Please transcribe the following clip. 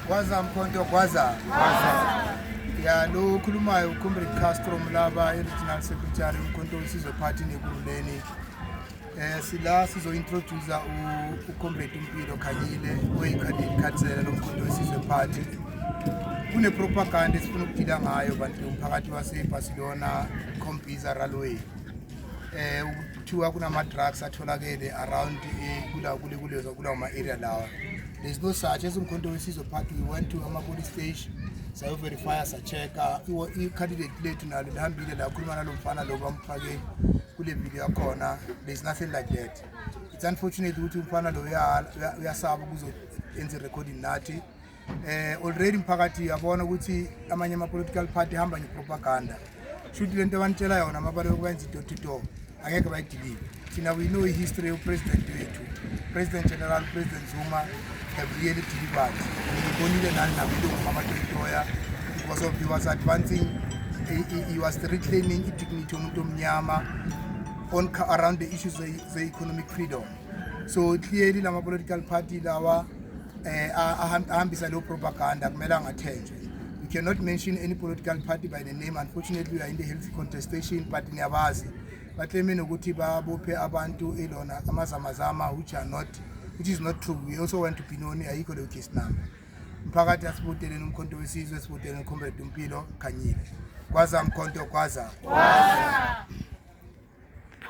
Kwaza Mkhonto Kwaza. Ya lo khulumayo uComrade Castro Mlaba Regional Secretary uMkhonto Wesizwe Party nekululeni. Sila sizo introduce uComrade Mpilo Khanyile oyikhansela loMkhonto Wesizwe Party. Kune propaganda esifuna ukudila ngayo bantu umphakathi waseBarcelona Compiza Railway. Kuthiwa kunama drugs atholakele around kula ma area lawa. There's no such. As uMkhonto Wesizwe Party, we went to a police station, so verify, so check. Candidate lethu nalo lihambile la khuluma nalomfana lo bamphake kule video yakhona. There's nothing like that. It's unfortunate ukuthi umfana lo uyasaba ukuzoyenza recording nathi. Already umphakathi yabona ukuthi amanye ama political party hamba ngepropaganda. Should lento abantshela yona amabalo okwenza idotito angeke bayideliver. Thina we know history of president wethu. President General President Zuma have really delivered. Because of he was advancing, he was reclaiming dignity on around the issues of the economic freedom. So clearly, the political party ahambisa lo propaganda kumela ngathenjwe. We cannot mention any political party by the name. Unfortunately, we are in the healthy contestation, but niyabazi. Bakleme ukuthi babophe abantu elona amazamazama which is not true. We also want to Pinoni ayikho le case number. Mphakathi asibotele noMkhonto Wesizwe sibotele noComrade Mpilo Khanyile. Kwaza Mkhonto Kwaza.